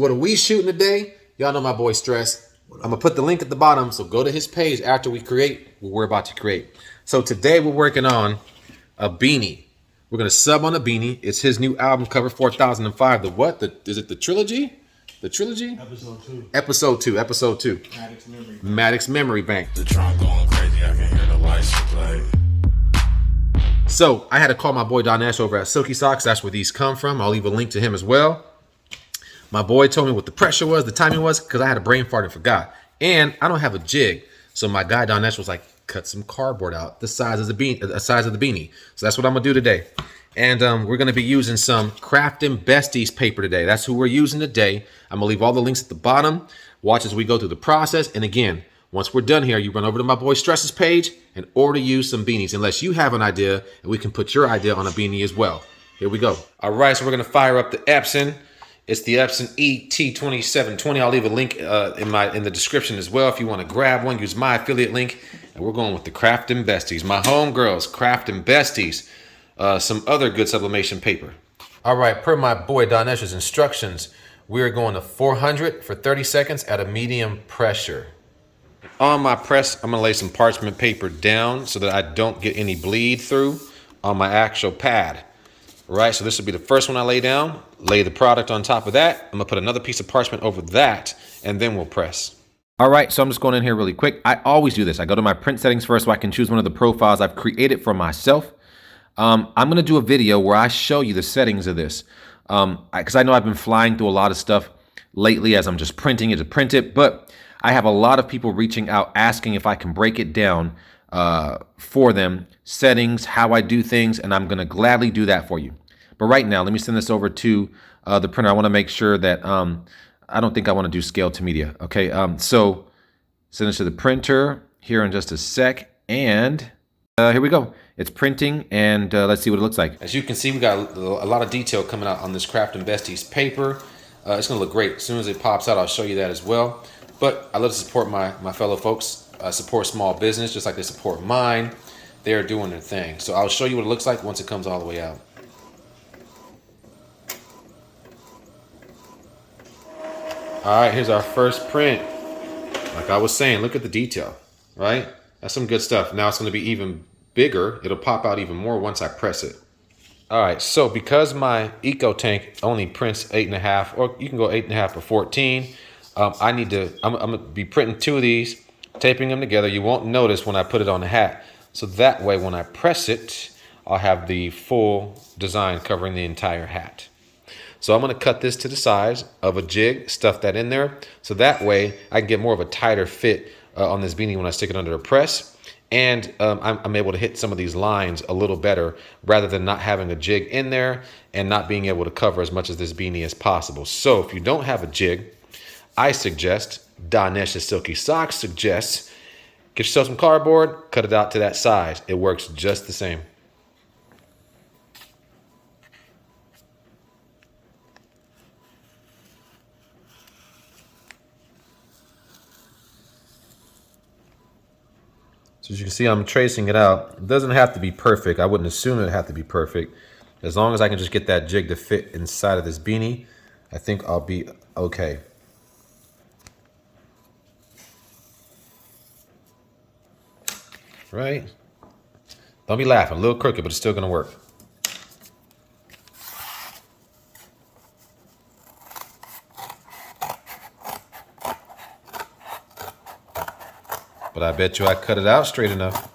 what are we shooting today? Y'all know my boy Stress. I'm gonna put the link at the bottom, so go to his page after we create what we're about to create. So today we're working on a beanie. We're gonna sub on a beanie. It's his new album cover, 4005. The what? Is it the trilogy? The trilogy? Episode 2. Episode 2. Maddox Memory Bank. The trunk going crazy. I can hear the lights play. So I had to call my boy Donesh over at Silky Socks. That's where these come from. I'll leave a link to him as well. My boy told me what the pressure was, the timing was, because I had a brain fart and forgot. And I don't have a jig. So my guy Donesh was like, cut some cardboard out the size of the beanie. So that's what I'm gonna do today. And we're gonna be using some Crafting Besties paper today. That's who we're using today. I'm gonna leave all the links at the bottom. Watch as we go through the process. And again, once we're done here, you run over to my boy Stress's page and order you some beanies, unless you have an idea and we can put your idea on a beanie as well. Here we go. All right, so we're gonna fire up the Epson. It's the Epson ET2720. I'll leave a link in the description as well if you want to grab one. Use my affiliate link. And we're going with the Crafting Besties. My homegirls, Crafting Besties. Some other good sublimation paper. All right, per my boy Donesh's instructions, we are going to 400 for 30 seconds at a medium pressure. On my press, I'm gonna lay some parchment paper down so that I don't get any bleed through on my actual pad. Right, so this will be the first one I lay down, lay the product on top of that. I'm gonna put another piece of parchment over that, and then we'll press. All right, so I'm just going in here really quick. I always do this. I go to my print settings first so I can choose one of the profiles I've created for myself. I'm gonna do a video where I show you the settings of this. Because I know I've been flying through a lot of stuff lately as I'm just printing it to print it, but I have a lot of people reaching out asking if I can break it down for them, settings, how I do things, and I'm gonna gladly do that for you. But right now, let me send this over to the printer. I wanna make sure that, I don't think I wanna do scale to media, okay? So send this to the printer here in just a sec, and here we go. It's printing, and let's see what it looks like. As you can see, we got a lot of detail coming out on this Crafting Besties paper. It's gonna look great. As soon as it pops out, I'll show you that as well. But I love to support my fellow folks. Support small business just like they support mine. They're doing their thing. So I'll show you what it looks like once it comes all the way out. All right, here's our first print. Like I was saying, look at the detail, right? That's some good stuff. Now it's gonna be even bigger. It'll pop out even more once I press it. All right, so because my Eco Tank only prints 8.5, or you can go 8.5 or 14, I'm gonna be printing 2 of these, taping them together. You won't notice when I put it on the hat. So that way, when I press it, I'll have the full design covering the entire hat. So I'm gonna cut this to the size of a jig, stuff that in there. So that way I can get more of a tighter fit on this beanie when I stick it under a press. And I'm able to hit some of these lines a little better rather than not having a jig in there and not being able to cover as much of this beanie as possible. So if you don't have a jig, I suggest, Donesh's Silky Socks suggests, get yourself some cardboard, cut it out to that size. It works just the same. So as you can see, I'm tracing it out. It doesn't have to be perfect. I wouldn't assume it would have to be perfect. As long as I can just get that jig to fit inside of this beanie, I think I'll be okay. Right? Don't be laughing. A little crooked, but it's still gonna work. But I bet you I cut it out straight enough.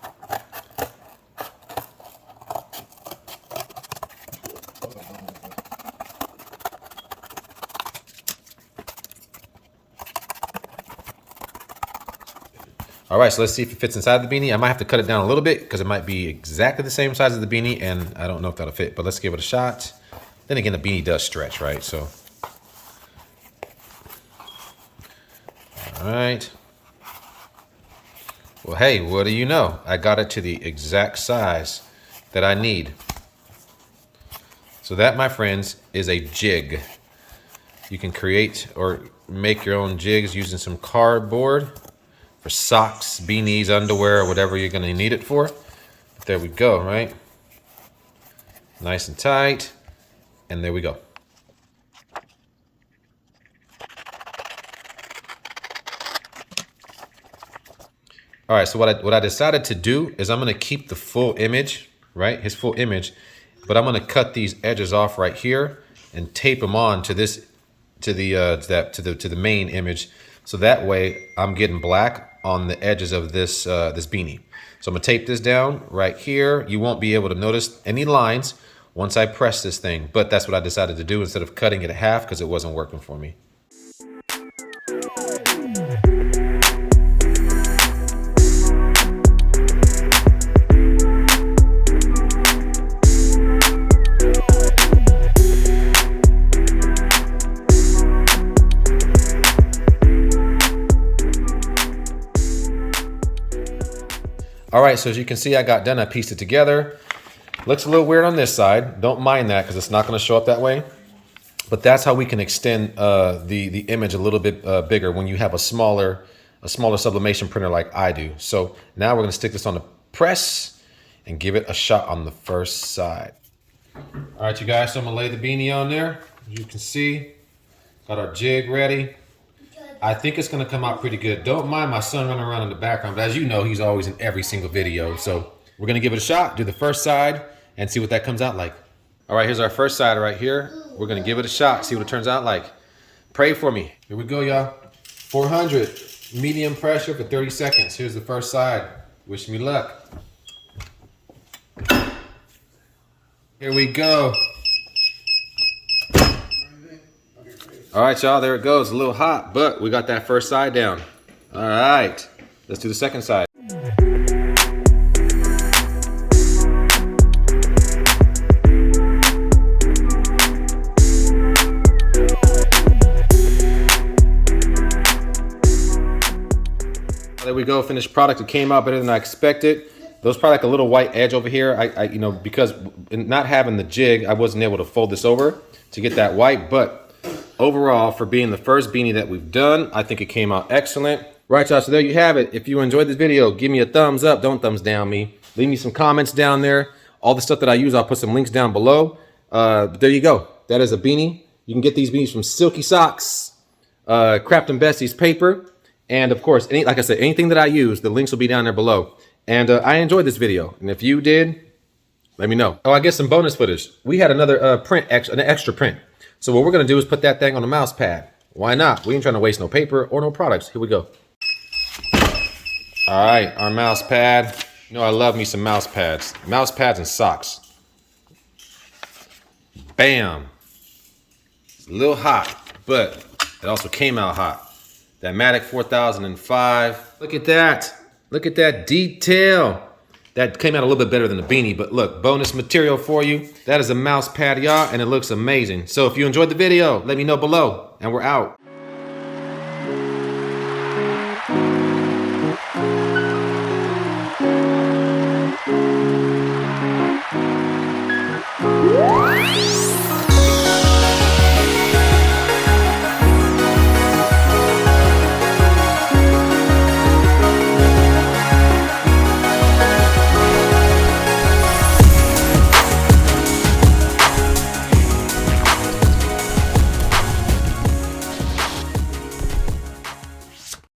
All right, so let's see if it fits inside the beanie. I might have to cut it down a little bit because it might be exactly the same size as the beanie, and I don't know if that'll fit, but let's give it a shot. Then again, the beanie does stretch, right? So, all right. Well, hey, what do you know? I got it to the exact size that I need. So that, my friends, is a jig. You can create or make your own jigs using some cardboard for socks, beanies, underwear, or whatever you're gonna need it for. But there we go, right? Nice and tight, and there we go. All right, so what I decided to do is I'm gonna keep the full image, right? His full image, but I'm gonna cut these edges off right here and tape them on to this, to the main image. So that way I'm getting black on the edges of this this beanie. So I'm gonna tape this down right here. You won't be able to notice any lines once I press this thing, but that's what I decided to do instead of cutting it in half because it wasn't working for me. All right, so as you can see, I got done. I pieced it together. Looks a little weird on this side. Don't mind that because it's not going to show up that way. But that's how we can extend the image a little bit bigger when you have a smaller sublimation printer like I do. So now we're going to stick this on the press and give it a shot on the first side. All right, you guys, so I'm going to lay the beanie on there. As you can see, got our jig ready. I think it's gonna come out pretty good. Don't mind my son running around in the background, but as you know, he's always in every single video. So we're gonna give it a shot, do the first side, and see what that comes out like. All right, here's our first side right here. We're gonna give it a shot, see what it turns out like. Pray for me. Here we go, y'all. 400, medium pressure for 30 seconds. Here's the first side. Wish me luck. Here we go. All right, y'all, there it goes. A little hot, but we got that first side down. All right, let's do the second side. There we go, finished product. It came out better than I expected. There was probably like a little white edge over here. You know, because not having the jig, I wasn't able to fold this over to get that white, but overall, for being the first beanie that we've done, I think it came out excellent. Right, y'all, so there you have it. If you enjoyed this video, give me a thumbs up. Don't thumbs down me. Leave me some comments down there. All the stuff that I use, I'll put some links down below. But there you go. That is a beanie. You can get these beanies from Silky Socks, Craftin' Besties paper, and of course, like I said, anything that I use, the links will be down there below. And I enjoyed this video, and if you did, let me know. Oh, I get some bonus footage. We had another an extra print. So what we're gonna do is put that thing on a mouse pad. Why not? We ain't trying to waste no paper or no products. Here we go. All right, our mouse pad. You know I love me some mouse pads. Mouse pads and socks. Bam. It's a little hot, but it also came out hot. That Matic 4005. Look at that. Look at that detail. That came out a little bit better than the beanie, but look, bonus material for you. That is a mouse pad, y'all, and it looks amazing. So if you enjoyed the video, let me know below, and we're out.